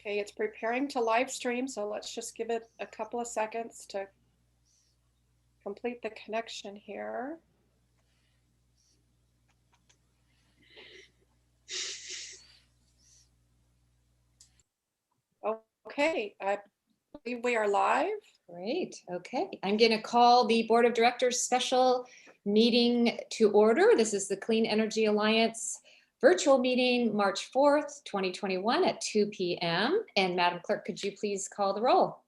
Okay, it's preparing to live stream, so let's just give it a couple of seconds to complete the connection here. Okay, I believe we are live. Great. Okay. I'm going to call the Board of Directors special meeting to order. This is the Clean Energy Alliance virtual meeting, March 4th, 2021 at 2 p.m. And Madam Clerk, could you please call the roll?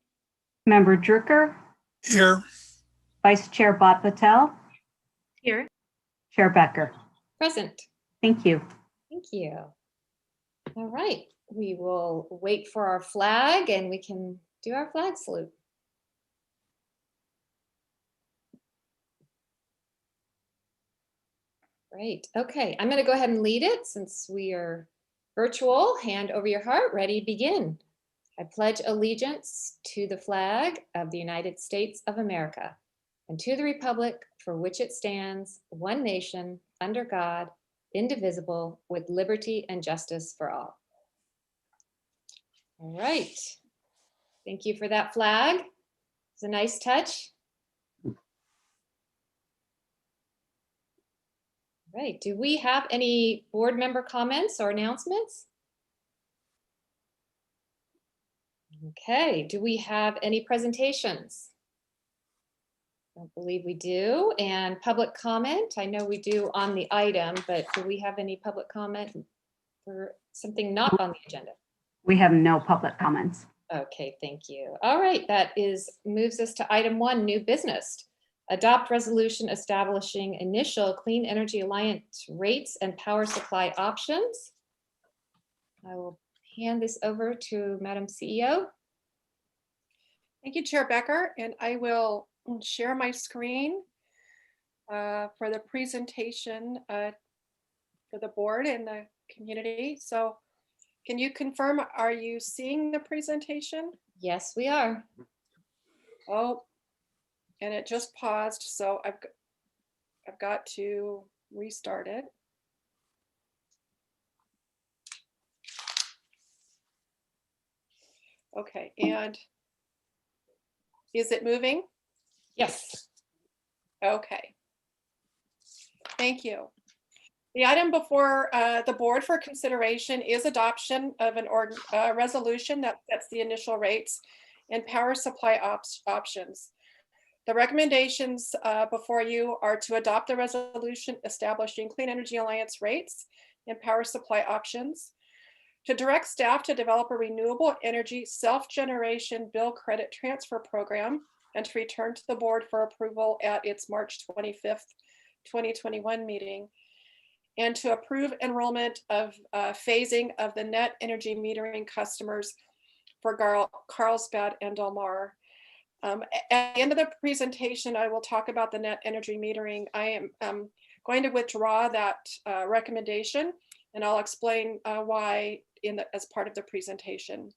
Member Drucker? Here. Vice Chair Bhat Patel? Here. Chair Becker? Present. Thank you. Thank you. All right. We will wait for our flag and we can do our flag salute. Great. Okay, I'm going to go ahead and lead it since we are virtual. Hand over your heart. Ready, begin. I pledge allegiance to the flag of the United States of America and to the republic for which it stands, one nation, under God, indivisible, with liberty and justice for all. All right. Thank you for that flag. It's a nice touch. Right. Do we have any board member comments or announcements? Okay. Do we have any presentations? I don't believe we do. And public comment, I know we do on the item, but do we have any public comment for something not on the agenda? We have no public comments. Okay, thank you. All right, that moves us to item 1, new business. Adopt resolution establishing initial Clean Energy Alliance rates and power supply options. I will hand this over to Madam CEO. Thank you, Chair Becker, and I will share my screen for the presentation for the board and the community. So can you confirm, are you seeing the presentation? Yes, we are. Oh, and it just paused, so I've got to restart it. Okay, and is it moving? Yes. Okay. Thank you. The item before the board for consideration is adoption of a resolution that sets the initial rates and power supply options. The recommendations before you are to adopt the resolution establishing Clean Energy Alliance rates and power supply options, to direct staff to develop a renewable energy self-generation bill credit transfer program, and to return to the board for approval at its March 25th, 2021 meeting, and to approve enrollment of phasing of the net energy metering customers for Carlsbad and Del Mar. At the end of the presentation, I will talk about the net energy metering. I am going to withdraw that recommendation, and I'll explain why as part of the presentation.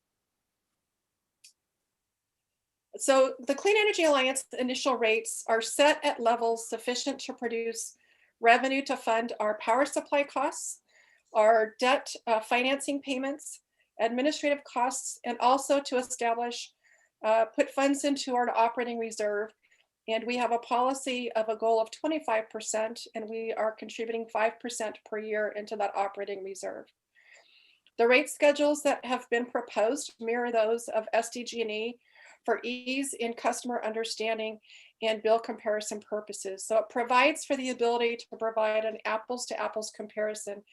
So the Clean Energy Alliance initial rates are set at levels sufficient to produce revenue to fund our power supply costs, our debt financing payments, administrative costs, and also to establish, put funds into our operating reserve. And we have a policy of a goal of 25%, and we are contributing 5% per year into that operating reserve. The rate schedules that have been proposed mirror those of SDG&E for ease in customer understanding and bill comparison purposes. So it provides for the ability to provide an apples to apples comparison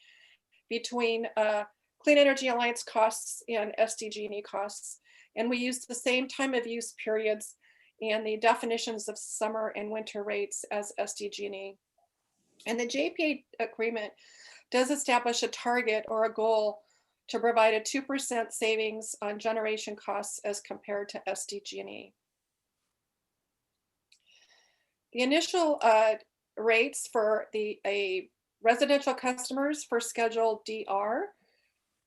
between Clean Energy Alliance costs and SDG&E costs. And we use the same time of use periods and the definitions of summer and winter rates as SDG&E. And the JPA agreement does establish a target or a goal to provide a 2% savings on generation costs as compared to SDG&E. The initial rates for the residential customers for Schedule DR,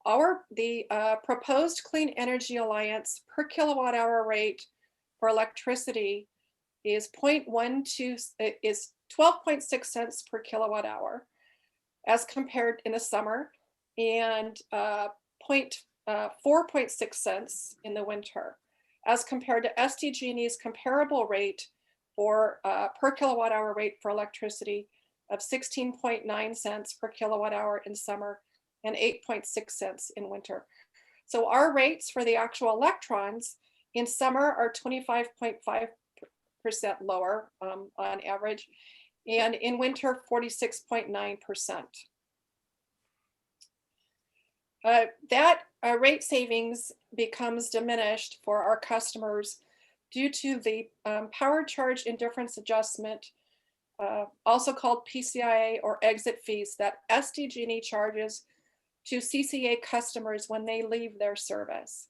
the proposed Clean Energy Alliance per kilowatt hour rate for electricity is 12.6 cents per kilowatt hour as compared in the summer, and 4.6 cents in the winter, as compared to SDG&E's comparable rate for per kilowatt hour rate for electricity of 16.9 cents per kilowatt hour in summer and 8.6 cents in winter. So our rates for the actual electrons in summer are 25.5% lower on average, and in winter, 46.9%. That rate savings becomes diminished for our customers due to the power charge indifference adjustment, also called PCIA or exit fees, that SDG&E charges to CCA customers when they leave their service.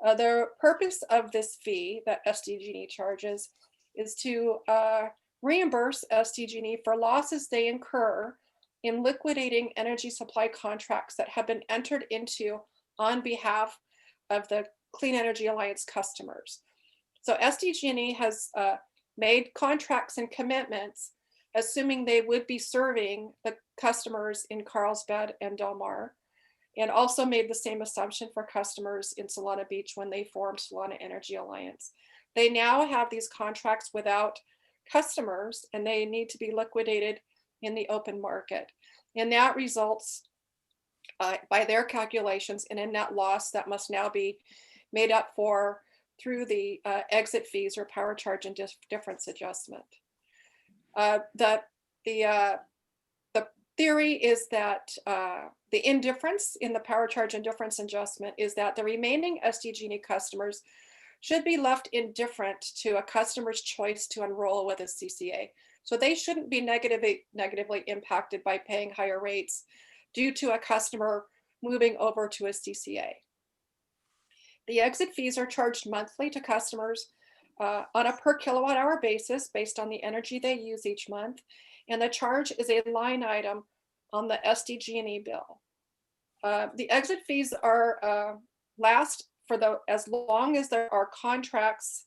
The purpose of this fee that SDG&E charges is to reimburse SDG&E for losses they incur in liquidating energy supply contracts that have been entered into on behalf of the Clean Energy Alliance customers. So SDG&E has made contracts and commitments assuming they would be serving the customers in Carlsbad and Del Mar, and also made the same assumption for customers in Solana Beach when they formed Solana Energy Alliance. They now have these contracts without customers, and they need to be liquidated in the open market. And that results, by their calculations, in a net loss that must now be made up for through the exit fees or power charge and difference adjustment. The theory is that the indifference in the power charge and difference adjustment is that the remaining SDG&E customers should be left indifferent to a customer's choice to enroll with a CCA. So they shouldn't be negatively impacted by paying higher rates due to a customer moving over to a CCA. The exit fees are charged monthly to customers on a per kilowatt hour basis based on the energy they use each month. And the charge is a line item on the SDG&E bill. The exit fees are last for as long as there are contracts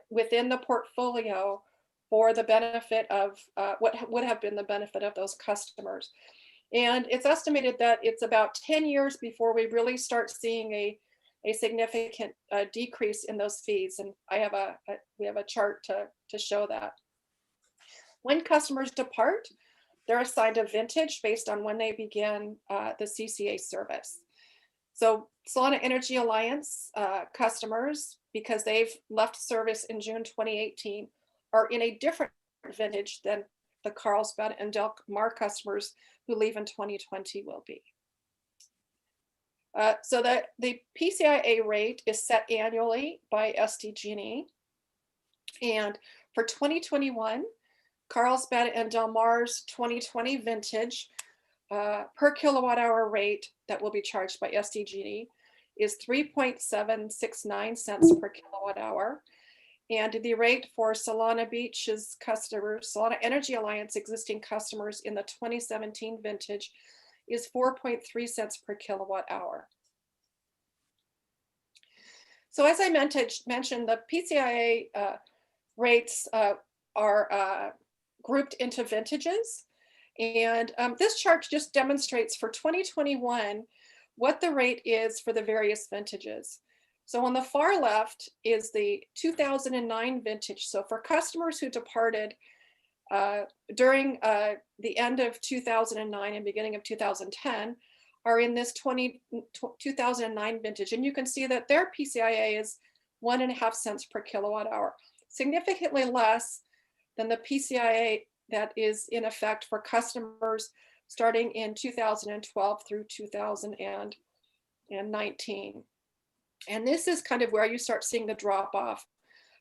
within the portfolio for the benefit of what would have been the benefit of those customers. And it's estimated that it's about 10 years before we really start seeing a significant decrease in those fees. And we have a chart to show that. When customers depart, they're assigned a vintage based on when they began the CCA service. So Solana Energy Alliance customers, because they've left service in June 2018, are in a different vintage than the Carlsbad and Del Mar customers who leave in 2020 will be. So that the PCIA rate is set annually by SDG&E. And for 2021, Carlsbad and Del Mar's 2020 vintage per kilowatt hour rate that will be charged by SDG&E is 3.769 cents per kilowatt hour. And the rate for Solana Beach's customers, Solana Energy Alliance existing customers in the 2017 vintage is 4.3 cents per kilowatt hour. So as I mentioned, the PCIA rates are grouped into vintages. And this chart just demonstrates for 2021 what the rate is for the various vintages. So on the far left is the 2009 vintage. So for customers who departed during the end of 2009 and beginning of 2010 are in this 2009 vintage. And you can see that their PCIA is 1.5 cents per kilowatt hour, significantly less than the PCIA that is in effect for customers starting in 2012 through 2019. And this is kind of where you start seeing the drop off,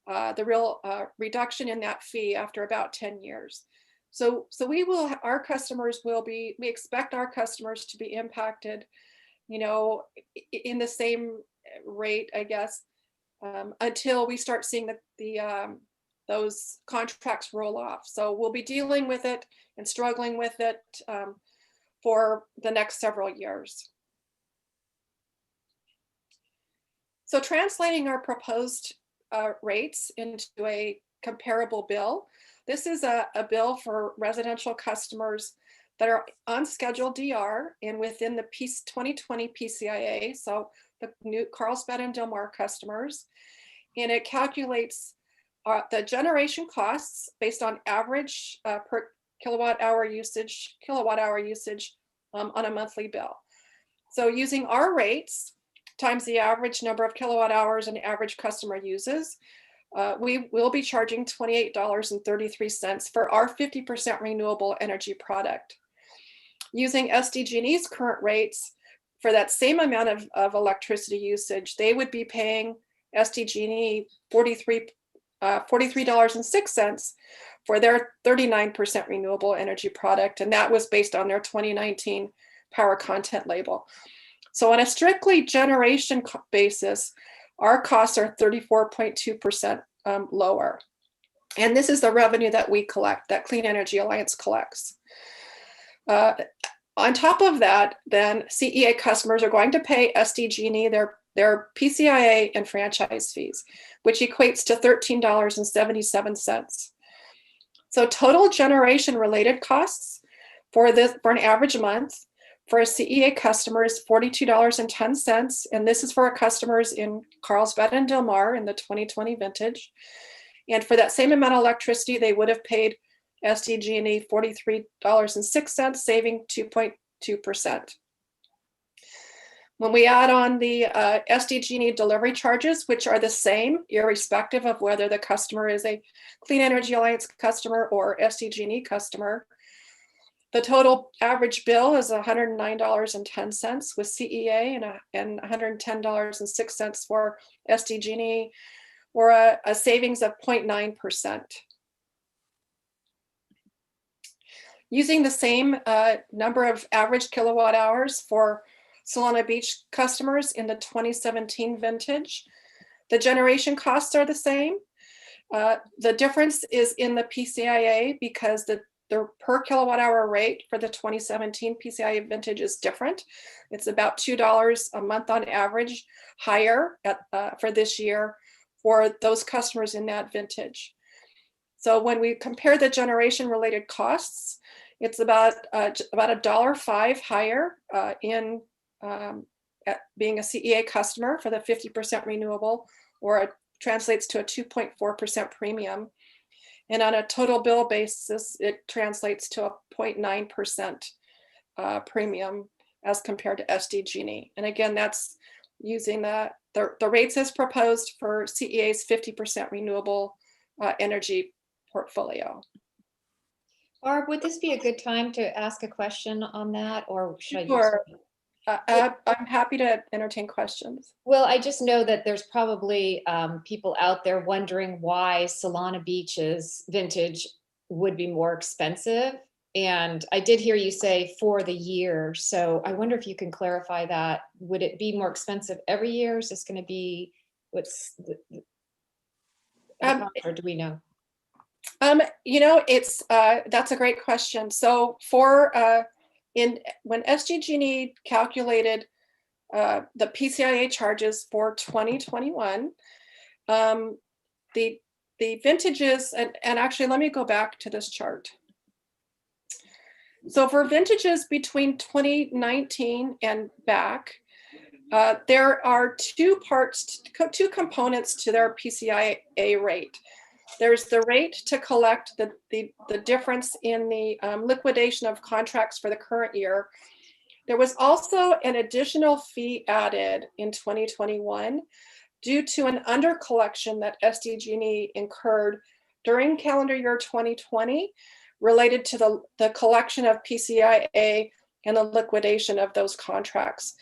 the real reduction in that fee after about 10 years. So we expect our customers to be impacted, in the same rate, I guess, until we start seeing those contracts roll off. So we'll be dealing with it and struggling with it for the next several years. So translating our proposed rates into a comparable bill, this is a bill for residential customers that are on schedule DR and within the 2020 PCIA, so the new Carlsbad and Del Mar customers. And it calculates the generation costs based on average per kilowatt hour usage on a monthly bill. So using our rates times the average number of kilowatt hours an average customer uses, we will be charging $28.33 for our 50% renewable energy product. Using SDG&E's current rates for that same amount of electricity usage, they would be paying SDG&E $43.06 for their 39% renewable energy product. And that was based on their 2019 power content label. So on a strictly generation basis, our costs are 34.2% lower. And this is the revenue that we collect, that Clean Energy Alliance collects. On top of that, then CEA customers are going to pay SDG&E their PCIA and franchise fees, which equates to $13.77. So total generation related costs for an average month for a CEA customer is $42.10. And this is for our customers in Carlsbad and Del Mar in the 2020 vintage. And for that same amount of electricity, they would have paid SDG&E $43.06, saving 2.2%. When we add on the SDG&E delivery charges, which are the same, irrespective of whether the customer is a Clean Energy Alliance customer or SDG&E customer, the total average bill is $109.10 with CEA and $110.06 for SDG&E, or a savings of 0.9%. Using the same number of average kilowatt hours for Solana Beach customers in the 2017 vintage, the generation costs are the same. The difference is in the PCIA because the per kilowatt hour rate for the 2017 PCIA vintage is different. It's about $2 a month on average higher for this year for those customers in that vintage. So when we compare the generation related costs, it's about $1.05 higher in being a CEA customer for the 50% renewable, or it translates to a 2.4% premium. And on a total bill basis, it translates to a 0.9% premium as compared to SDG&E. And again, that's using the rates as proposed for CEA's 50% renewable energy portfolio. Barb, would this be a good time to ask a question on that, or should I Sure. I'm happy to entertain questions. Well, I just know that there's probably people out there wondering why Solana Beach's vintage would be more expensive. And I did hear you say for the year. So I wonder if you can clarify that. Would it be more expensive every year? Is this going to be or do we know? That's a great question. So when SDG&E calculated the PCIA charges for 2021, the vintages, and actually let me go back to this chart. So for vintages between 2019 and back, there are two components to their PCIA rate. There's the rate to collect the difference in the liquidation of contracts for the current year. There was also an additional fee added in 2021 due to an under collection that SDG&E incurred during calendar year 2020 related to the collection of PCIA and the liquidation of those contracts.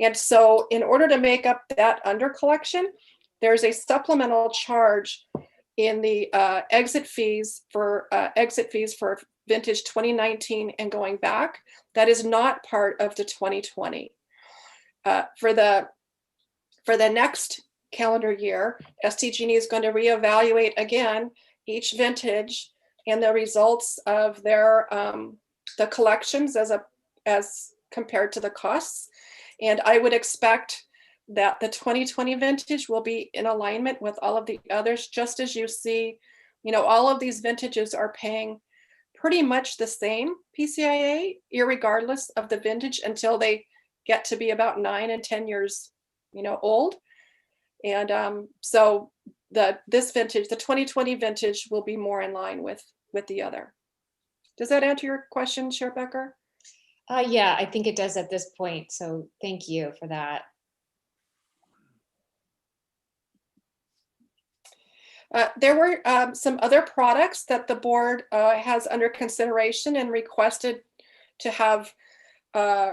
And so in order to make up that under collection, there's a supplemental charge in the exit fees for vintage 2019 and going back that is not part of the 2020. For the next calendar year, SDG&E is going to reevaluate again each vintage and the results of their the collections as compared to the costs. And I would expect that the 2020 vintage will be in alignment with all of the others, just as you see, all of these vintages are paying pretty much the same PCIA, irregardless of the vintage, until they get to be about 9 and 10 years, old. And so this vintage, the 2020 vintage, will be more in line with the other. Does that answer your question, Chair Becker? Yeah, I think it does at this point. So thank you for that. There were some other products that the board has under consideration and requested to have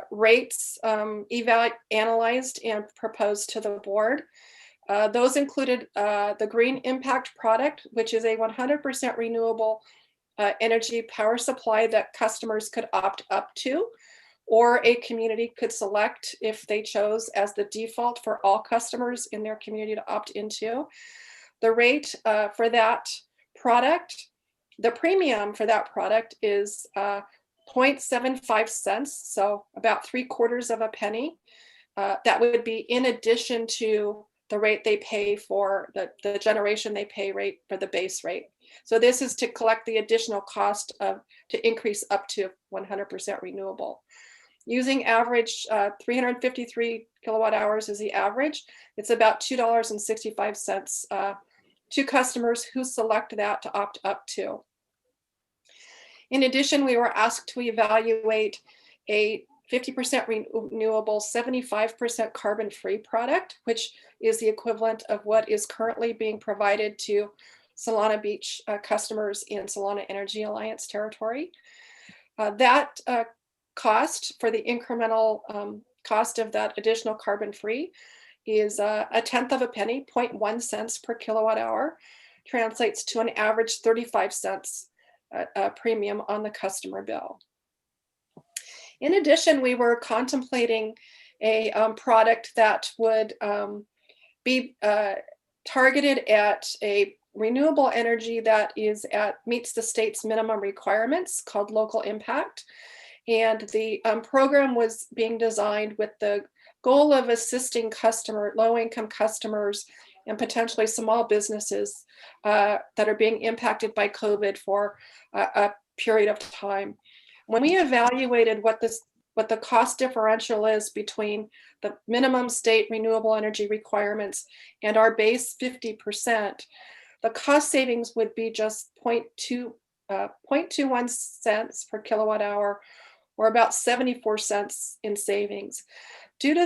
rates analyzed and proposed to the board. Those included the Green Impact product, which is a 100% renewable energy power supply that customers could opt up to, or a community could select if they chose as the default for all customers in their community to opt into. The rate for that product, the premium for that product is 0.75 cents, so about 3/4 of a penny. That would be in addition to the rate they pay for the generation they pay rate for the base rate. So this is to collect the additional cost to increase up to 100% renewable. Using average 353 kilowatt hours as the average, it's about $2.65 to customers who select that to opt up to. In addition, we were asked to evaluate a 50% renewable, 75% carbon-free product, which is the equivalent of what is currently being provided to Solana Beach customers in Solana Energy Alliance territory. That cost for the incremental cost of that additional carbon-free is 1/10 of a penny, 0.1 cents per kilowatt hour, translates to an average 35 cents premium on the customer bill. In addition, we were contemplating a product that would be targeted at a renewable energy that meets the state's minimum requirements, called Local Impact. And the program was being designed with the goal of assisting low-income customers and potentially small businesses that are being impacted by COVID for a period of time. When we evaluated what the cost differential is between the minimum state renewable energy requirements and our base 50%, the cost savings would be just 0.21 cents per kilowatt hour, or about 74 cents in savings. Due to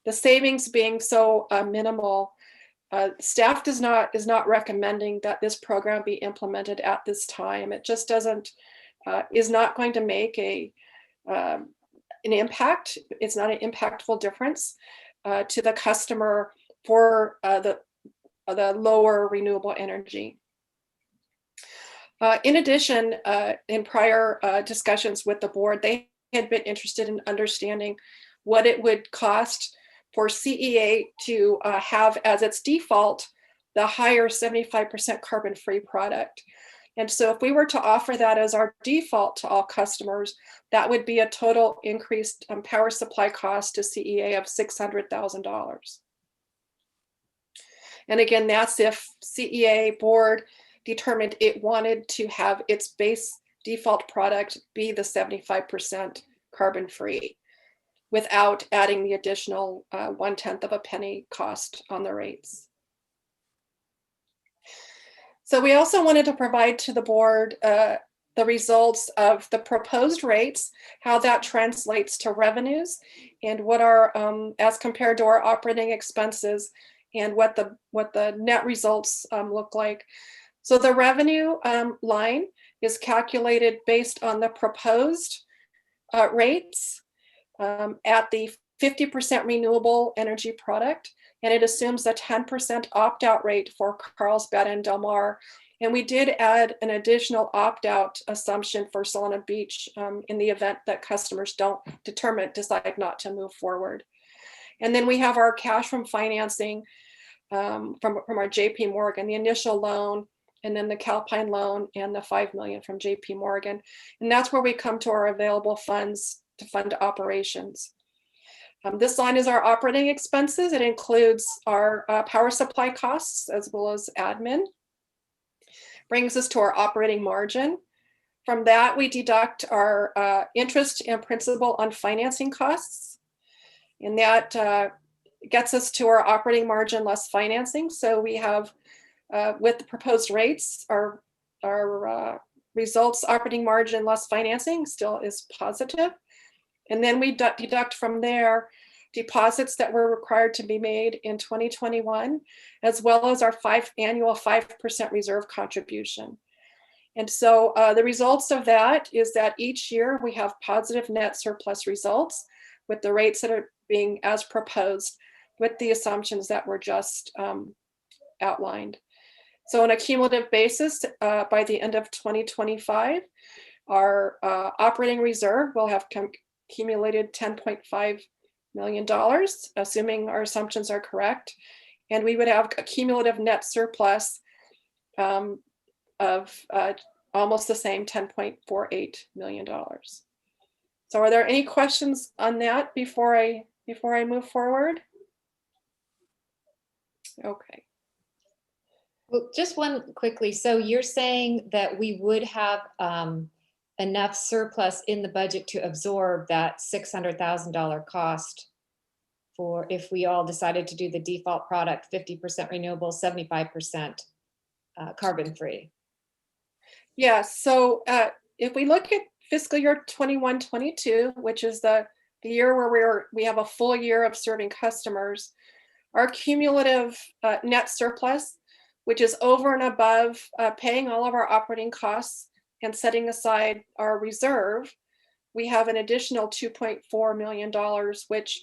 the savings being so minimal, staff is not recommending that this program be implemented at this time. It just is not going to make an impact. It's not an impactful difference to the customer for the lower renewable energy. In addition, in prior discussions with the board, they had been interested in understanding what it would cost for CEA to have as its default the higher 75% carbon-free product. And so if we were to offer that as our default to all customers, that would be a total increased power supply cost to CEA of $600,000. And again, that's if CEA board determined it wanted to have its base default product be the 75% carbon-free without adding the additional 1/10 of a penny cost on the rates. So we also wanted to provide to the board the results of the proposed rates, how that translates to revenues, and what are as compared to our operating expenses, and what the net results look like. So the revenue line is calculated based on the proposed rates at the 50% renewable energy product, and it assumes a 10% opt-out rate for Carlsbad and Del Mar. And we did add an additional opt-out assumption for Solana Beach in the event that customers decide not to move forward. And then we have our cash from financing from our JP Morgan, the initial loan, and then the Calpine loan and the $5 million from JP Morgan. And that's where we come to our available funds to fund operations. This line is our operating expenses. It includes our power supply costs as well as admin. Brings us to our operating margin. From that, we deduct our interest and principal on financing costs. And that gets us to our operating margin less financing. So we have, with the proposed rates, our results operating margin less financing still is positive. And then we deduct from there deposits that were required to be made in 2021, as well as our annual 5% reserve contribution. And so the results of that is that each year we have positive net surplus results with the rates that are being as proposed with the assumptions that were just outlined. So on a cumulative basis, by the end of 2025, our operating reserve will have accumulated $10.5 million, assuming our assumptions are correct. And we would have a cumulative net surplus of almost the same $10.48 million. So are there any questions on that before I move forward? Okay. Well, just one quickly. So you're saying that we would have enough surplus in the budget to absorb that $600,000 cost for if we all decided to do the default product, 50% renewable, 75% carbon free. Yeah, so if we look at fiscal year 21-22, which is the year where we have a full year of serving customers, our cumulative net surplus, which is over and above paying all of our operating costs and setting aside our reserve, we have an additional $2.4 million, which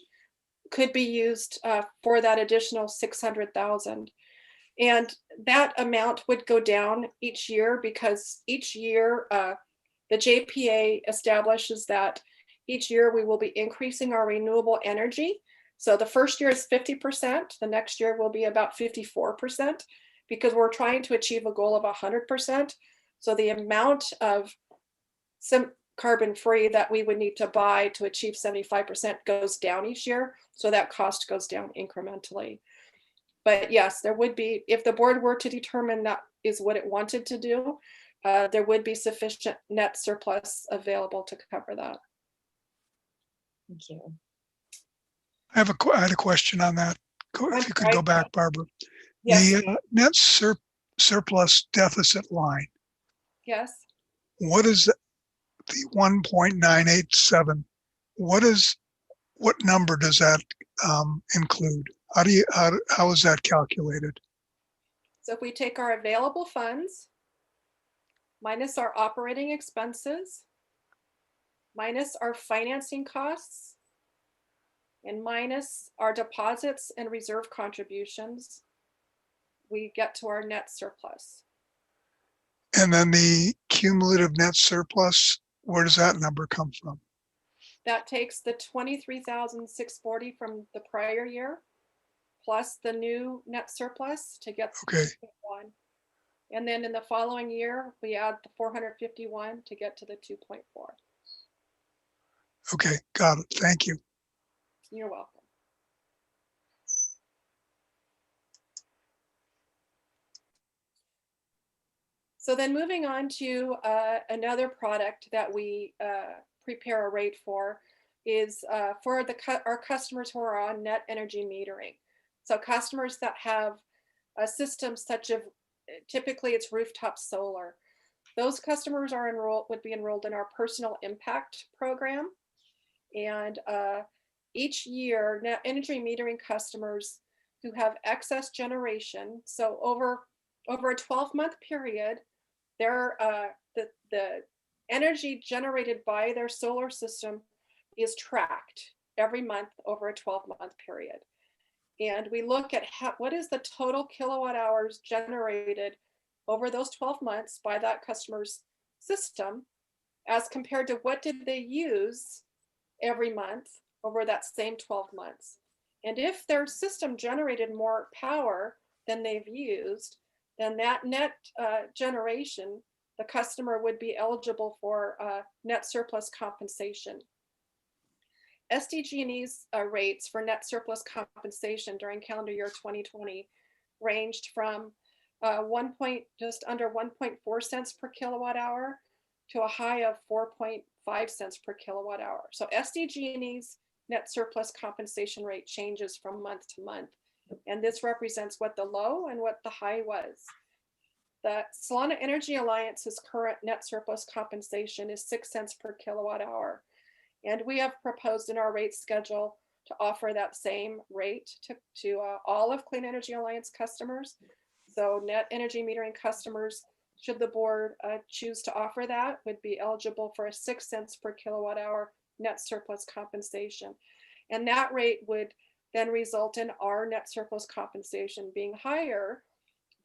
could be used for that additional $600,000. And that amount would go down each year because each year the JPA establishes that each year we will be increasing our renewable energy. So the first year is 50%, the next year will be about 54%, because we're trying to achieve a goal of 100%. So the amount of carbon free that we would need to buy to achieve 75% goes down each year. So that cost goes down incrementally. But yes, there would be, if the board were to determine that is what it wanted to do, there would be sufficient net surplus available to cover that. Thank you. I had a question on that. If you could go back, Barbara. Yes. The net surplus deficit line, Yes. what is the 1.987? What number does that include? How is that calculated? So if we take our available funds minus our operating expenses, minus our financing costs, and minus our deposits and reserve contributions, we get to our net surplus. And then the cumulative net surplus, where does that number come from? That takes the $23,640 from the prior year, plus the new net surplus to get to Okay. 2.1. And then in the following year, we add the 451 to get to the 2.4. Okay, got it. Thank you. You're welcome. So then moving on to another product that we prepare a rate for is for our customers who are on net energy metering. So customers that have a system such as, typically it's rooftop solar. Those customers would be enrolled in our personal impact program. And each year, net energy metering customers who have excess generation, so over a 12-month period, the energy generated by their solar system is tracked every month over a 12-month period. And we look at what is the total kilowatt hours generated over those 12 months by that customer's system as compared to what did they use every month over that same 12 months. And if their system generated more power than they've used, then that net generation, the customer would be eligible for net surplus compensation. SDG&E's rates for net surplus compensation during calendar year 2020 ranged from just under 1.4 cents per kilowatt hour to a high of 4.5 cents per kilowatt hour. So SDG&E's net surplus compensation rate changes from month to month. And this represents what the low and what the high was. The Solana Energy Alliance's current net surplus compensation is 6 cents per kilowatt hour. And we have proposed in our rate schedule to offer that same rate to all of Clean Energy Alliance customers. So net energy metering customers, should the board choose to offer that, would be eligible for a 6 cents per kilowatt hour net surplus compensation. And that rate would then result in our net surplus compensation being higher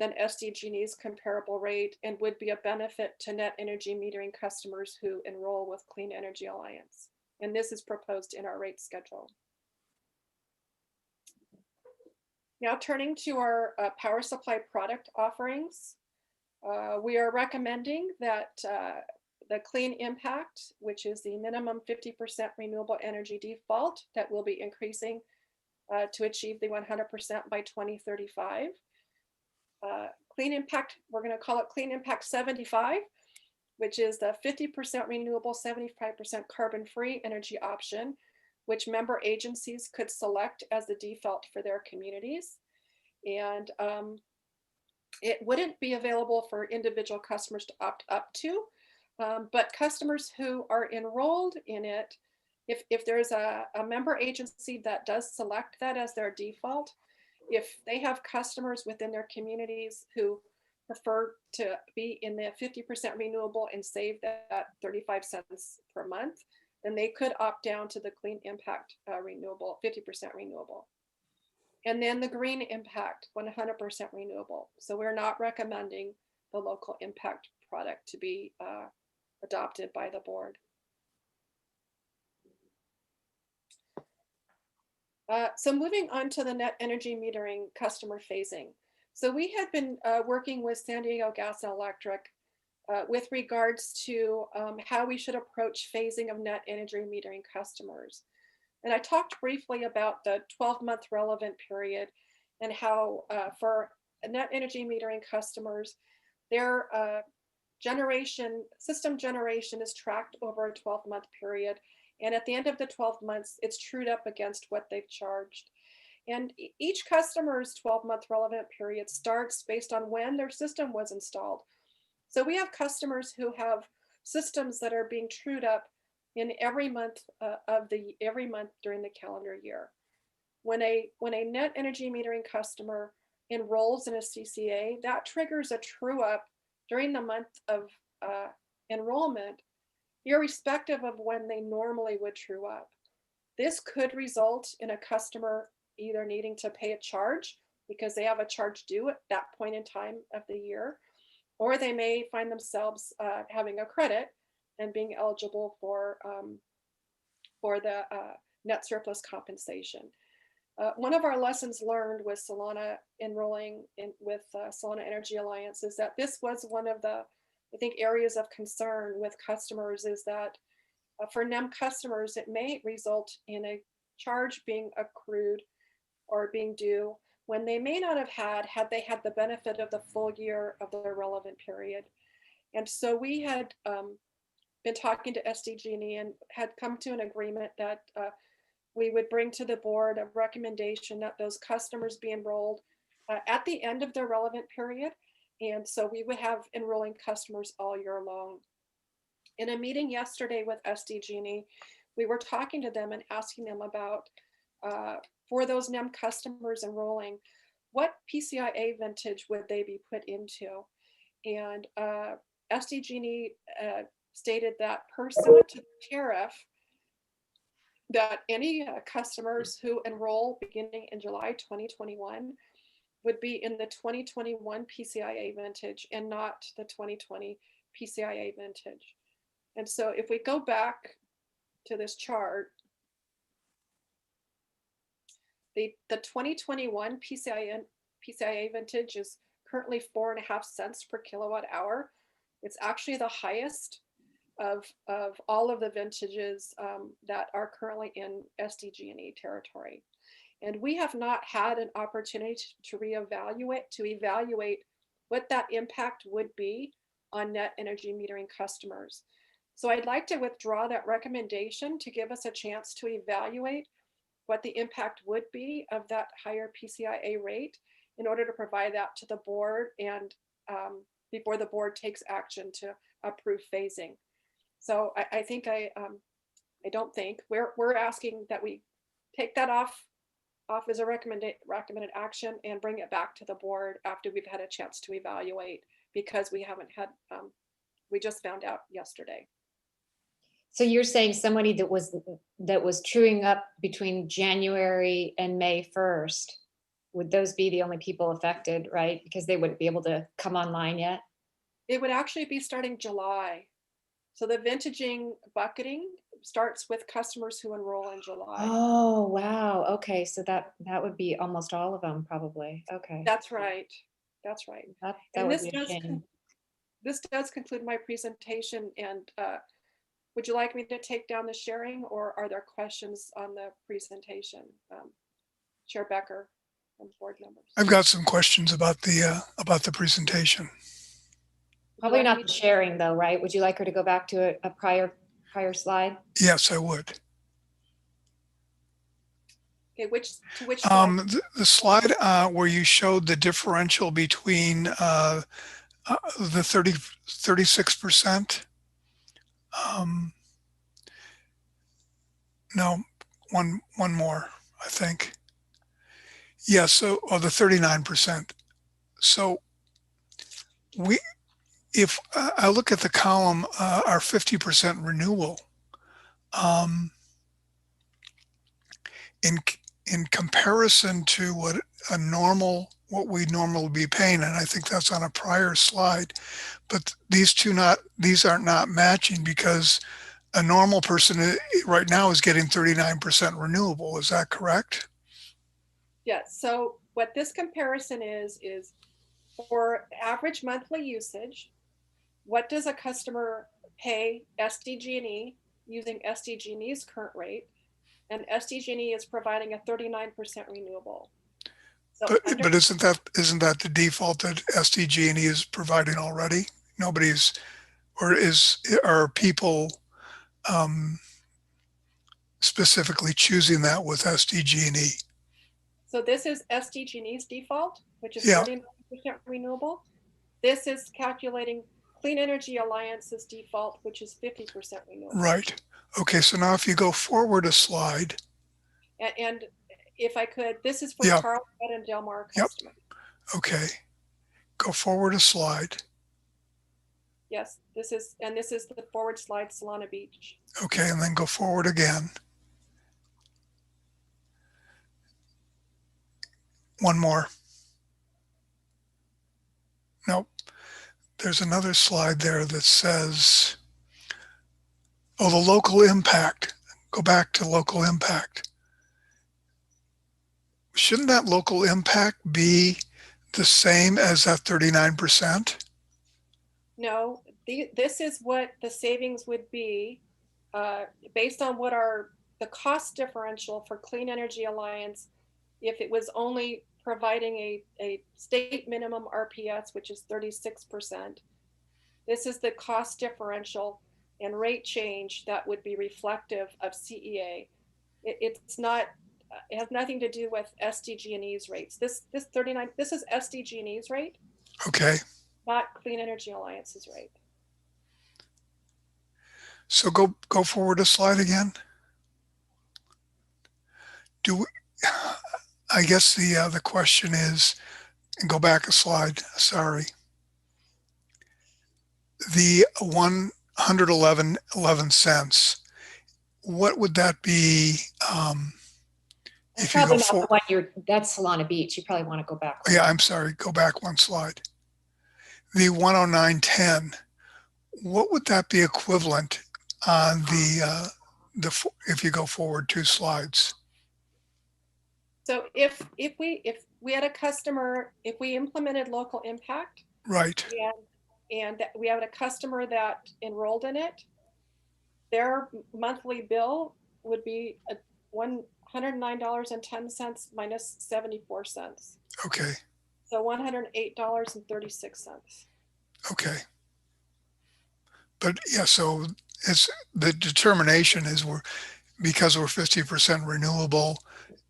than SDG&E's comparable rate and would be a benefit to net energy metering customers who enroll with Clean Energy Alliance. And this is proposed in our rate schedule. Now turning to our power supply product offerings, we are recommending that the Clean Impact, which is the minimum 50% renewable energy default that will be increasing to achieve the 100% by 2035. Clean Impact, we're going to call it Clean Impact 75, which is the 50% renewable, 75% carbon-free energy option, which member agencies could select as the default for their communities. And it wouldn't be available for individual customers to opt up to, but customers who are enrolled in it, if there's a member agency that does select that as their default, if they have customers within their communities who prefer to be in the 50% renewable and save that 35 cents per month, then they could opt down to the Clean Impact renewable, 50% renewable. And then the Green Impact, 100% renewable. So we're not recommending the local impact product to be adopted by the board. So moving on to the net energy metering customer phasing. So we had been working with San Diego Gas and Electric with regards to how we should approach phasing of net energy metering customers. And I talked briefly about the 12-month relevant period and how for net energy metering customers, their system generation is tracked over a 12-month period. And at the end of the 12 months, it's trued up against what they've charged. And each customer's 12-month relevant period starts based on when their system was installed. So we have customers who have systems that are being trued up in every month during the calendar year. When a net energy metering customer enrolls in a CCA, that triggers a true up during the month of enrollment, irrespective of when they normally would true up. This could result in a customer either needing to pay a charge because they have a charge due at that point in time of the year, or they may find themselves having a credit and being eligible for the net surplus compensation. One of our lessons learned with Solana enrolling with Solana Energy Alliance is that this was one of the, I think, areas of concern with customers is that for NEM customers, it may result in a charge being accrued or being due when they may not have had they had the benefit of the full year of the relevant period. And so we had been talking to SDG&E and had come to an agreement that we would bring to the board a recommendation that those customers be enrolled at the end of their relevant period. And so we would have enrolling customers all year long. In a meeting yesterday with SDG&E, we were talking to them and asking them about, for those NEM customers enrolling, what PCIA vintage would they be put into? And SDG&E stated that pursuant to the tariff, that any customers who enroll beginning in July 2021 would be in the 2021 PCIA vintage and not the 2020 PCIA vintage. And so if we go back to this chart, the 2021 PCIA vintage is currently 4.5 cents per kilowatt hour. It's actually the highest of all of the vintages that are currently in SDG&E territory. And we have not had an opportunity to evaluate what that impact would be on net energy metering customers. So I'd like to withdraw that recommendation to give us a chance to evaluate what the impact would be of that higher PCIA rate in order to provide that to the board and before the board takes action to approve phasing. So I don't think we're asking that we take that off as a recommended action and bring it back to the board after we've had a chance to evaluate, because we haven't had, we just found out yesterday. So you're saying somebody that was truing up between January and May 1st, would those be the only people affected, right? Because they wouldn't be able to come online yet? It would actually be starting July. So the vintaging bucketing starts with customers who enroll in July. Oh, wow. Okay. So that would be almost all of them probably. Okay. That's right. That's right. That And would be a shame. this does conclude my presentation. And would you like me to take down the sharing, or are there questions on the presentation? Chair Becker and board members. I've got some questions about the presentation. Probably like not me the to- sharing though, right? Would you like her to go back to a prior slide? Yes, I would. Okay, which slide? The slide where you showed the differential between the 36%. No, one more, I think. Yeah, so, or the 39%. So if I look at the column, our 50% renewal, in comparison to what we'd normally be paying, and I think that's on a prior slide, but these aren't not matching, because a normal person right now is getting 39% renewable. Is that correct? Yes. So what this comparison is for average monthly usage, what does a customer pay SDG&E using SDG&E's current rate? And SDG&E is providing a 39% renewable. So But isn't that the default that SDG&E is providing already? Are people specifically choosing that with SDG&E? So this is SDG&E's default, which is Yeah. 39% renewable. This is calculating Clean Energy Alliance's default, which is 50% renewable. Right. Okay, so now if you go forward a slide. And if I could, this is for Yeah. Carlsbad and Del Mar Yep. customers. Okay. Go forward a slide. Yes, this is the forward slide Solana Beach. Okay, and then go forward again. One more. Nope. There's another slide there that says, oh, the local impact. Go back to local impact. Shouldn't that local impact be the same as that 39%? No, this is what the savings would be based on what the cost differential for Clean Energy Alliance if it was only providing a state minimum RPS, which is 36%. This is the cost differential and rate change that would be reflective of CEA. It's not, it has nothing to do with SDG&E's rates. This 39, this is SDG&E's rate. Okay. Not Clean Energy Alliance's rate. So go forward a slide again. I guess the question is, and go back a slide, sorry. The 111 cents, what would that be That's if you go probably not the forward? one that's Solana Beach. You probably want to go back. Yeah, I'm sorry, go back one slide. The 109.10, what would that be equivalent on if you go forward two slides? So if we had a customer, if we implemented local impact, Right. and we had a customer that enrolled in it, their monthly bill would be $109.10 minus 74 cents. Okay. So $108.36. Okay. But yeah, so it's the determination is because we're 50% renewable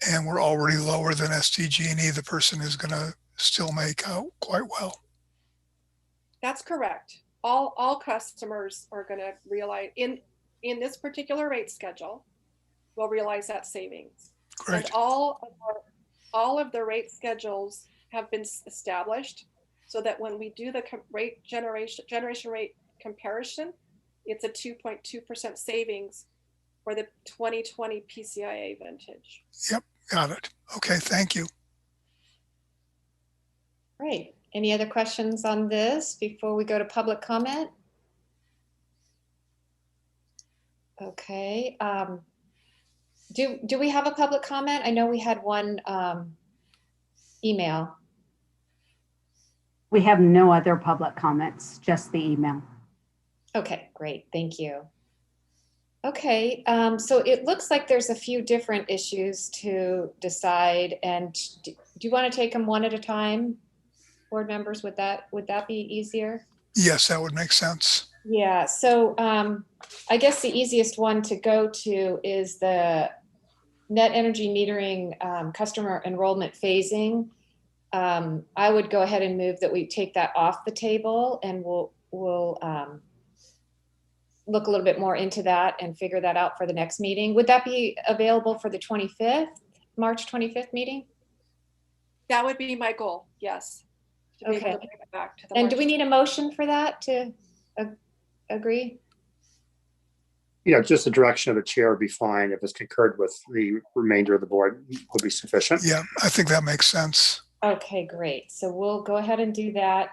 and we're already lower than SDG&E, the person is going to still make out quite well. That's correct. All customers are going to realize in this particular rate schedule will realize that savings. Great. And all of the rate schedules have been established so that when we do the generation rate comparison, it's a 2.2% savings for the 2020 PCIA vintage. Yep, got it. Okay, thank you. Great. Any other questions on this before we go to public comment? Okay. Do we have a public comment? I know we had one email. We have no other public comments, just the email. Okay, great. Thank you. Okay, so it looks like there's a few different issues to decide. And do you want to take them one at a time? Board members, would that be easier? Yes, that would make sense. Yeah, so I guess the easiest one to go to is the net energy metering customer enrollment phasing. I would go ahead and move that we take that off the table, and we'll look a little bit more into that and figure that out for the next meeting. Would that be available for the 25th, March 25th meeting? That would be my goal, yes. To be Okay. able to bring it back to the And do we March. need a motion for that to agree? Yeah, just the direction of the chair would be fine. If it's concurred with the remainder of the board would be sufficient. Yeah, I think that makes sense. Okay, great. So we'll go ahead and do that.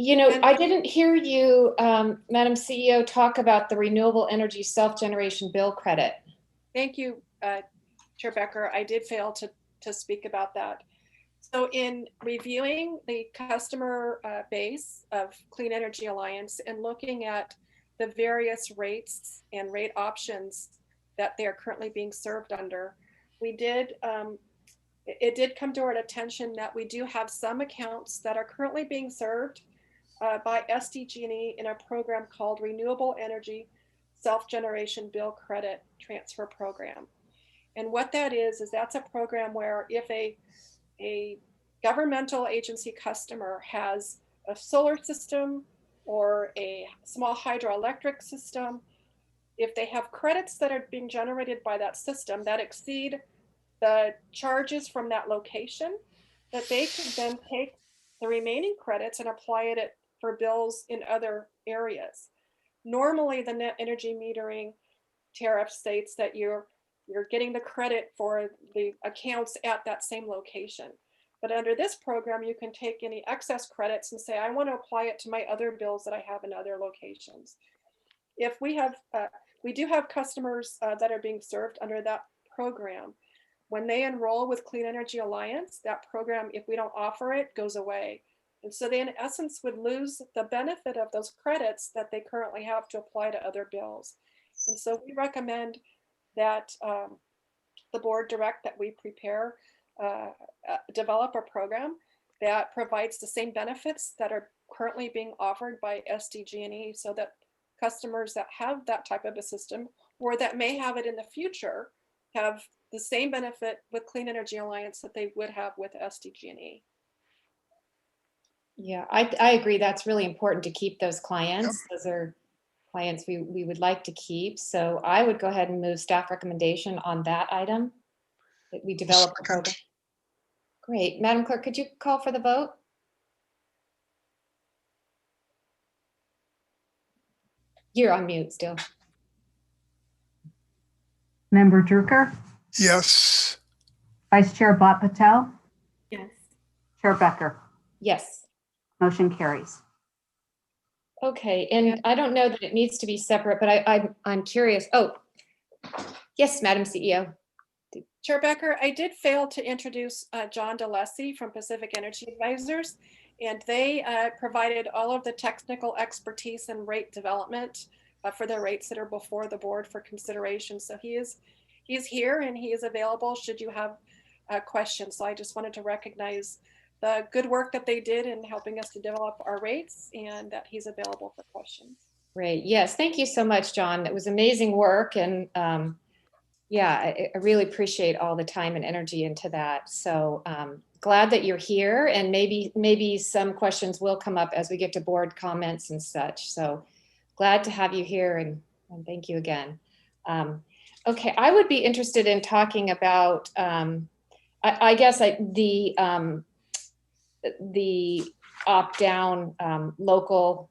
You know, I didn't hear you, Madam CEO, talk about the renewable energy self-generation bill credit. Thank you, Chair Becker. I did fail to speak about that. So in reviewing the customer base of Clean Energy Alliance and looking at the various rates and rate options that they are currently being served under, we did, it did come to our attention that we do have some accounts that are currently being served by SDG&E in a program called Renewable Energy Self-Generation Bill Credit Transfer Program. And what that is that's a program where if a governmental agency customer has a solar system or a small hydroelectric system, if they have credits that are being generated by that system that exceed the charges from that location, that they can then take the remaining credits and apply it for bills in other areas. Normally, the net energy metering tariff states that you're getting the credit for the accounts at that same location. But under this program, you can take any excess credits and say, I want to apply it to my other bills that I have in other locations. If we have, we do have customers that are being served under that program. When they enroll with Clean Energy Alliance, that program, if we don't offer it, goes away. And so they, in essence, would lose the benefit of those credits that they currently have to apply to other bills. And so we recommend that the board direct that we prepare, develop a program that provides the same benefits that are currently being offered by SDG&E, so that customers that have that type of a system or that may have it in the future have the same benefit with Clean Energy Alliance that they would have with SDG&E. Yeah, I agree. That's really important to keep those clients. Yep. Those are clients we would like to keep. So I would go ahead and move staff recommendation on that item, that we develop a program. Great. Madam Clerk, could you call for the vote? You're on mute still. Member Drucker, Yes. Vice Chair Bhat Patel, Yes. Chair Becker. Yes. Motion carries. Okay, and I don't know that it needs to be separate, but I'm curious. Oh, yes, Madam CEO. Chair Becker, I did fail to introduce John DeLacy from Pacific Energy Advisors, and they provided all of the technical expertise and rate development for the rates that are before the board for consideration. So he is here and he is available should you have questions. So I just wanted to recognize the good work that they did in helping us to develop our rates, and that he's available for questions. Great. Yes. Thank you so much, John. It was amazing work. And yeah, I really appreciate all the time and energy into that. So glad that you're here, and maybe some questions will come up as we get to board comments and such. So glad to have you here, and thank you again. Okay, I would be interested in talking about, I guess the opt-down local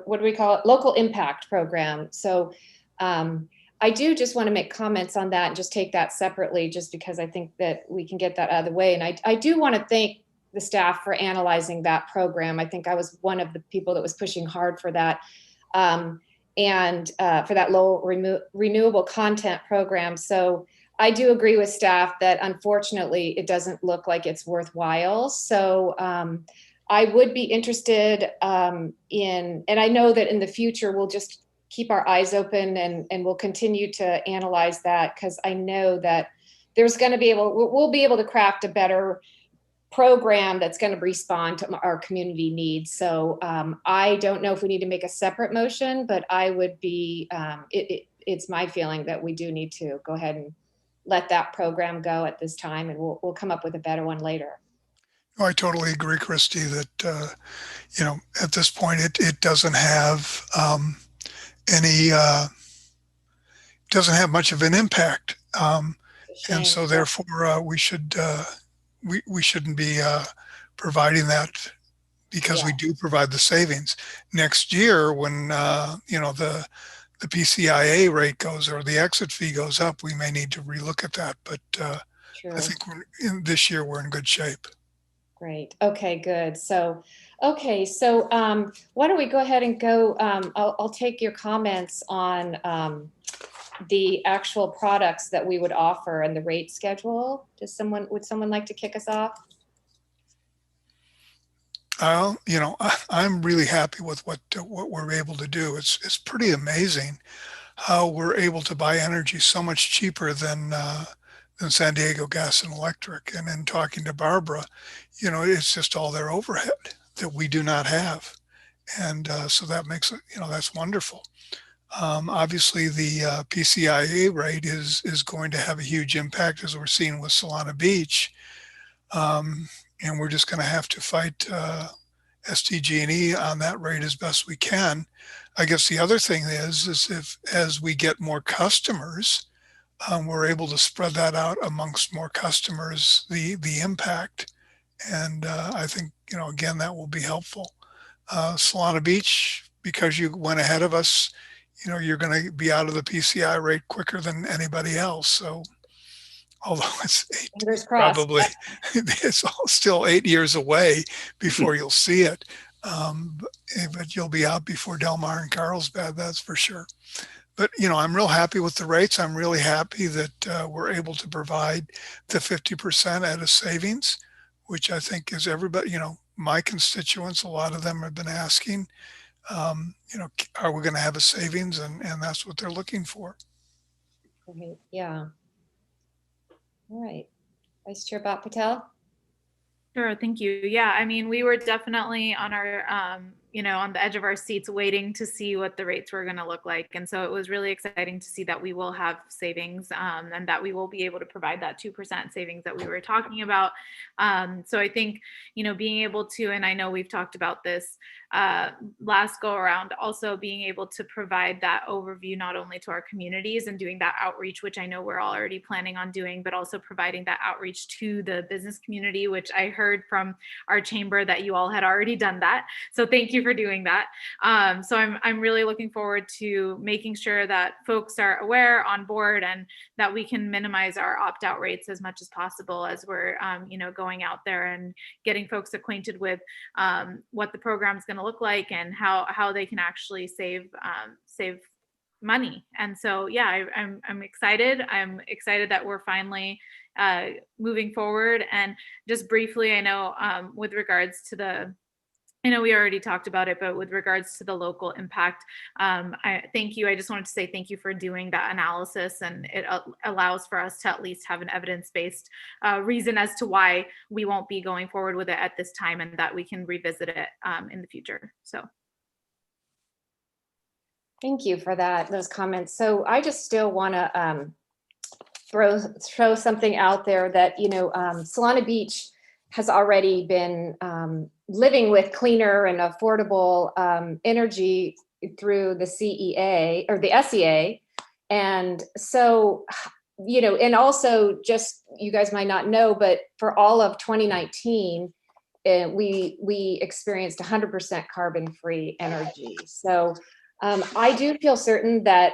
what do we call it? Local impact program. So I do just want to make comments on that and just take that separately, just because I think that we can get that out of the way. And I do want to thank the staff for analyzing that program. I think I was one of the people that was pushing hard for that. And for that low renewable content program. So I do agree with staff that unfortunately it doesn't look like it's worthwhile. So I would be interested in, and I know that in the future we'll just keep our eyes open and we'll continue to analyze that, because I know that there's going to be we'll be able to craft a better program that's going to respond to our community needs. So I don't know if we need to make a separate motion, but I would be, it's my feeling that we do need to go ahead and let that program go at this time, and we'll come up with a better one later. I totally agree, Christy, that, at this point, it doesn't have doesn't have much of an impact. And so therefore we shouldn't be providing that, because we do provide the savings. Next year, when, the PCIA rate goes, or the exit fee goes up, we may need to relook at that. But I think this year we're in good shape. Great. Okay, good. So, why don't we go ahead and go, I'll take your comments on the actual products that we would offer and the rate schedule. Would someone like to kick us off? I'm really happy with what we're able to do. It's pretty amazing how we're able to buy energy so much cheaper than San Diego Gas and Electric. And in talking to Barbara, it's just all their overhead that we do not have. And so that makes it, that's wonderful. Obviously, the PCIA rate is going to have a huge impact, as we're seeing with Solana Beach. And we're just going to have to fight SDG&E on that rate as best we can. I guess the other thing is if, as we get more customers, we're able to spread that out amongst more customers, the impact. And I think, again, that will be helpful. Solana Beach, because you went ahead of us, you're going to be out of the PCI rate quicker than anybody else. So although it's probably it's still 8 years away before you'll see it. But you'll be out before Del Mar and Carlsbad, that's for sure. But, I'm real happy with the rates. I'm really happy that we're able to provide the 50% at a savings, which I think is everybody, my constituents, a lot of them have been asking, are we going to have a savings? And that's what they're looking for. Great. Yeah. All right. Vice Chair Bhat Patel. Sure, thank you. Yeah, I mean, we were definitely on our, on the edge of our seats waiting to see what the rates were going to look like. And so it was really exciting to see that we will have savings and that we will be able to provide that 2% savings that we were talking about. So I think, being able to, and I know we've talked about this last go around, also being able to provide that overview, not only to our communities and doing that outreach, which I know we're already planning on doing, but also providing that outreach to the business community, which I heard from our chamber that you all had already done that. So thank you for doing that. So I'm really looking forward to making sure that folks are aware, on board, and that we can minimize our opt-out rates as much as possible as we're, going out there and getting folks acquainted with what the program is going to look like and how they can actually save money. And so, yeah, I'm excited. I'm excited that we're finally moving forward. And just briefly, I know with regards to the I know we already talked about it, but with regards to the local impact, I thank you. I just wanted to say thank you for doing that analysis, and it allows for us to at least have an evidence-based reason as to why we won't be going forward with it at this time, and that we can revisit it in the future. So. Thank you for those comments. So I just still want to throw something out there that, Solana Beach has already been living with cleaner and affordable energy through the CEA or the SEA. And so, and also just, you guys might not know, but for all of 2019, we experienced 100% carbon-free energy. So I do feel certain that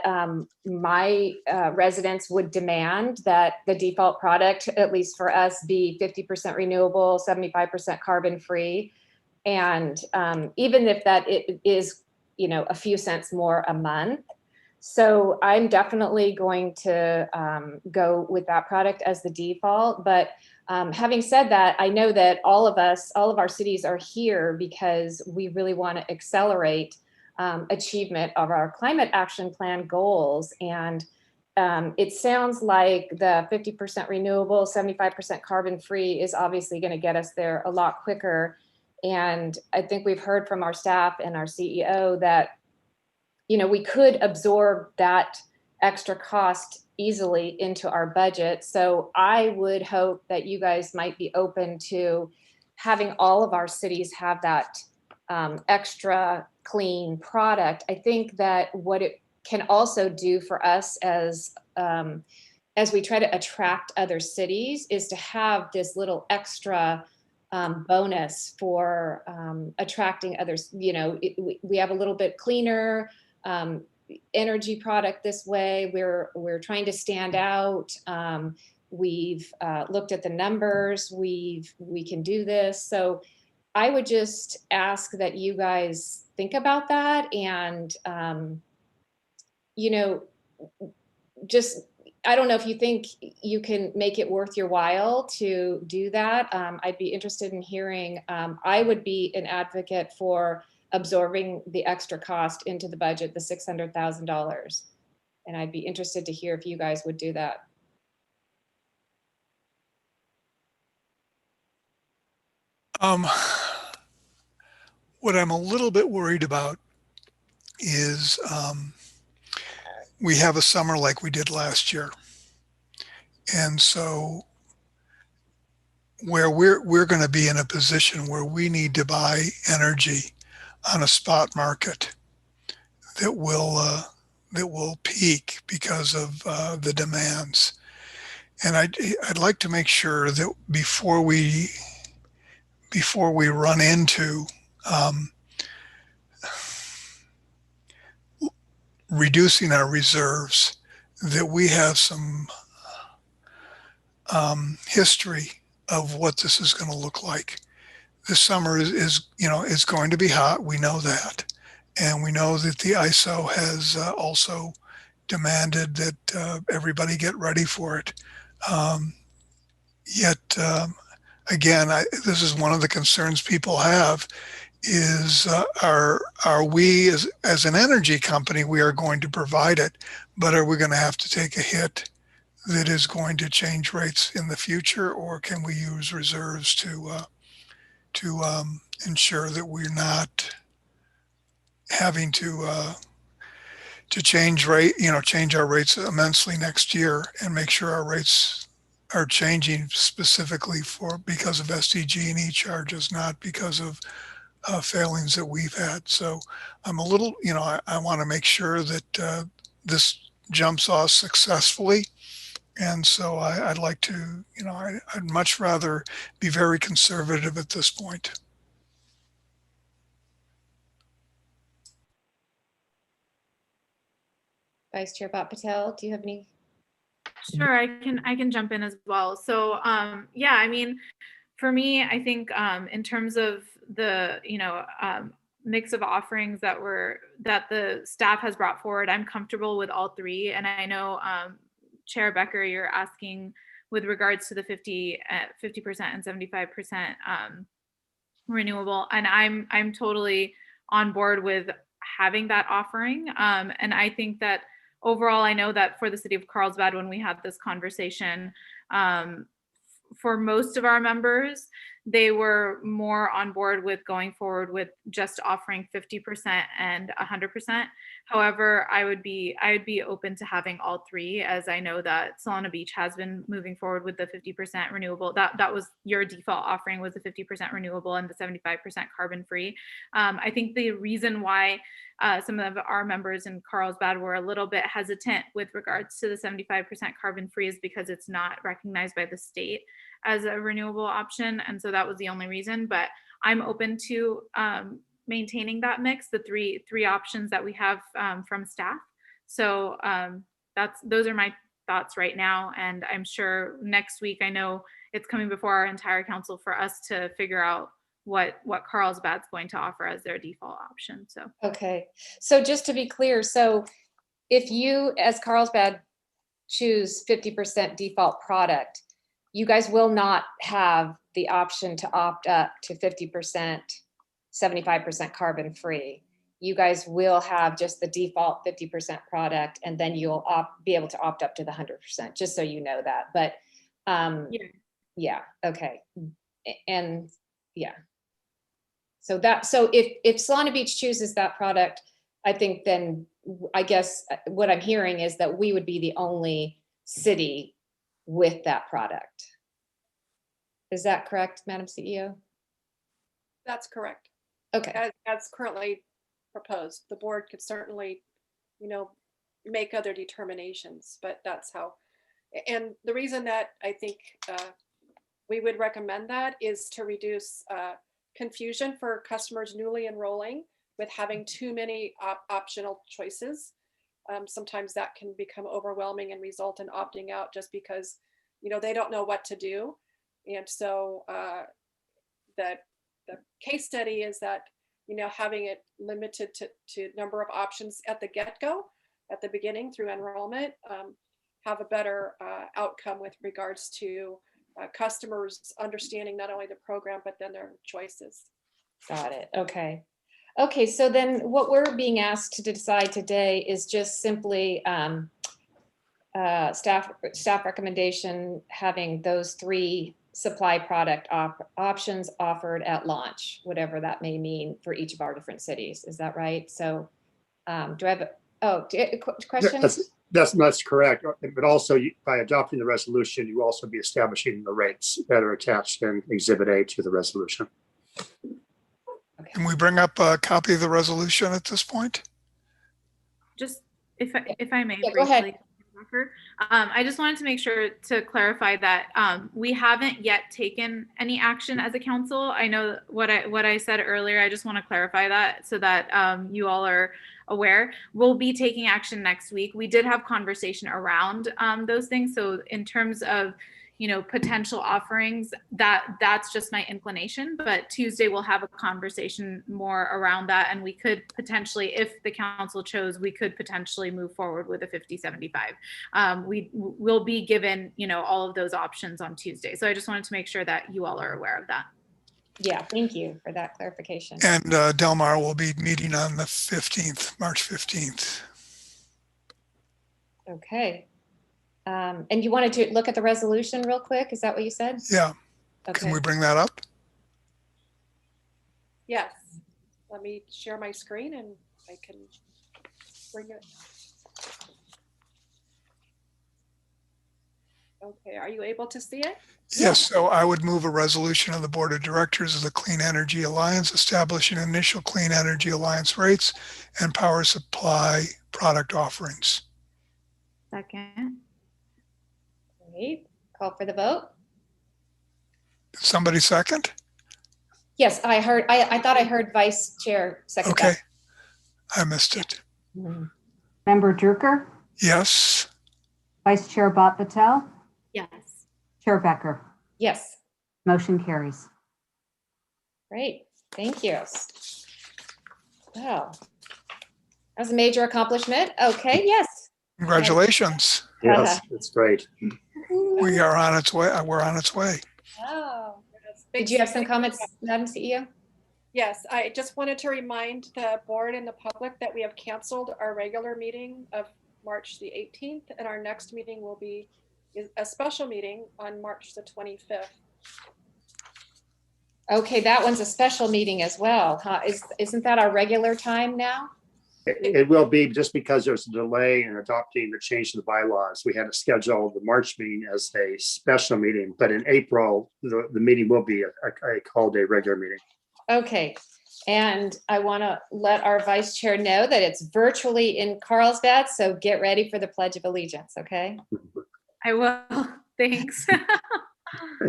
my residents would demand that the default product, at least for us, be 50% renewable, 75% carbon-free. And even if that it is, a few cents more a month. So I'm definitely going to go with that product as the default. But having said that, I know that all of our cities are here because we really want to accelerate achievement of our climate action plan goals. And it sounds like the 50% renewable, 75% carbon free is obviously going to get us there a lot quicker. And I think we've heard from our staff and our CEO that, we could absorb that extra cost easily into our budget. So I would hope that you guys might be open to having all of our cities have that extra clean product. I think that what it can also do for us as we try to attract other cities is to have this little extra bonus for attracting others. We have a little bit cleaner energy product this way. We're trying to stand out. We've looked at the numbers. We can do this. So I would just ask that you guys think about that and, just, I don't know if you think you can make it worth your while to do that. I'd be interested in hearing. I would be an advocate for absorbing the extra cost into the budget, the $600,000. And I'd be interested to hear if you guys would do that. What I'm a little bit worried about is we have a summer like we did last year. And so where we're going to be in a position where we need to buy energy on a spot market that will peak because of the demands. And I'd like to make sure that before we run into reducing our reserves, that we have some history of what this is going to look like. This summer is going to be hot. We know that. And we know that the ISO has also demanded that everybody get ready for it. Yet, again, this is one of the concerns people have is are we as an energy company, we are going to provide it, but are we going to have to take a hit that is going to change rates in the future, or can we use reserves to ensure that we're not having to change our rates immensely next year and make sure our rates are changing specifically because of SDG&E charges, not because of failings that we've had. So I'm a little, I want to make sure that this jumps off successfully. And so I'd like to, I'd much rather be very conservative at this point. Vice Chair Bhat Patel, do you have any? Sure, I can jump in as well. So yeah, I mean, for me, I think in terms of the mix of offerings that the staff has brought forward, I'm comfortable with all three. And I know Chair Becker, you're asking with regards to the 50% and 75% renewable, and I'm totally on board with having that offering. And I think that overall, I know that for the city of Carlsbad, when we had this conversation, for most of our members, they were more on board with going forward with just offering 50% and 100%. However, I would be open to having all three, as I know that Solana Beach has been moving forward with the 50% renewable. That was your default offering, was the 50% renewable and the 75% carbon free. I think the reason why some of our members in Carlsbad were a little bit hesitant with regards to the 75% carbon free is because it's not recognized by the state as a renewable option. And so that was the only reason, but I'm open to maintaining that mix, the three options that we have from staff. So those are my thoughts right now. And I'm sure next week, I know it's coming before our entire council for us to figure out what Carlsbad's going to offer as their default option. So Okay, so just to be clear, so if you as Carlsbad choose 50% default product, you guys will not have the option to opt up to 50%, 75% carbon free. You guys will have just the default 50% product, and then you'll be able to opt up to the 100%, just so you know that. But yeah, okay. And yeah. So if Solana Beach chooses that product, I think then I guess what I'm hearing is that we would be the only city with that product. Is that correct, Madam CEO? That's correct. Okay. As currently proposed, the board could certainly, make other determinations, but that's how. And the reason that I think we would recommend that is to reduce confusion for customers newly enrolling with having too many optional choices. Sometimes that can become overwhelming and result in opting out just because, they don't know what to do. And so the case study is that, having it limited to number of options at the get-go, at the beginning through enrollment, have a better outcome with regards to customers understanding not only the program, but then their choices. Got it. Okay. Okay, so then what we're being asked to decide today is just simply staff recommendation having those three supply product options offered at launch, whatever that may mean for each of our different cities. Is that right? So do I have questions? That's correct. But also by adopting the resolution, you also be establishing the rates that are attached in Exhibit A to the resolution. Okay. Can we bring up a copy of the resolution at this point? just if I may Yeah, go ahead. briefly, I just wanted to make sure to clarify that we haven't yet taken any action as a council. I know what I said earlier. I just want to clarify that so that you all are aware. We'll be taking action next week. We did have conversation around those things. So in terms of potential offerings, that's just my inclination, but Tuesday we'll have a conversation more around that, and we could potentially, if the council chose, we could potentially move forward with a 50-75. We will be given all of those options on Tuesday, so I just wanted to make sure that you all are aware of that. Yeah, thank you for that clarification. And Delmar will be meeting on the 15th, March 15th. Okay. And you wanted to look at the resolution real quick? Is that what you said? Yeah. Okay. Can we bring that up? Yes. Let me share my screen and I can bring it. Okay, are you able to see it? Yes, so I would move a resolution of the Board of Directors of the Clean Energy Alliance establishing initial Clean Energy Alliance rates and power supply product offerings. Second. Great. Call for the vote. Somebody second? Yes, I heard. I thought I heard Vice Chair second. Okay, I missed it. Mhm. Member Drucker, Yes, Vice Chair Bhat Patel, Yes. Chair Becker. Yes. Motion carries. Great. Thank you. Wow. That was a major accomplishment. Okay. Yes. congratulations. Yes, it's great. We are on its way. We're on its way. Oh. Yes, Did you have some comments, Madam CEO? Yes, I just wanted to remind the board and the public that we have canceled our regular meeting of March the 18th, and our next meeting will be a special meeting on March the 25th. Okay, that one's a special meeting as well, huh? Isn't that our regular time now? It will be, just because there's a delay in adopting the change to the bylaws. We had to schedule the March meeting as a special meeting, but in April, the meeting will be called a regular meeting. Okay, and I want to let our vice chair know that it's virtually in Carlsbad, so get ready for the Pledge of Allegiance, okay? I will. Thanks.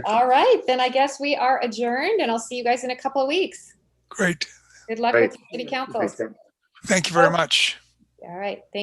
All right, then I guess we are adjourned, and I'll see you guys in a couple of weeks. Great. Good luck Great. with city councils. Thank you very much. All right, thank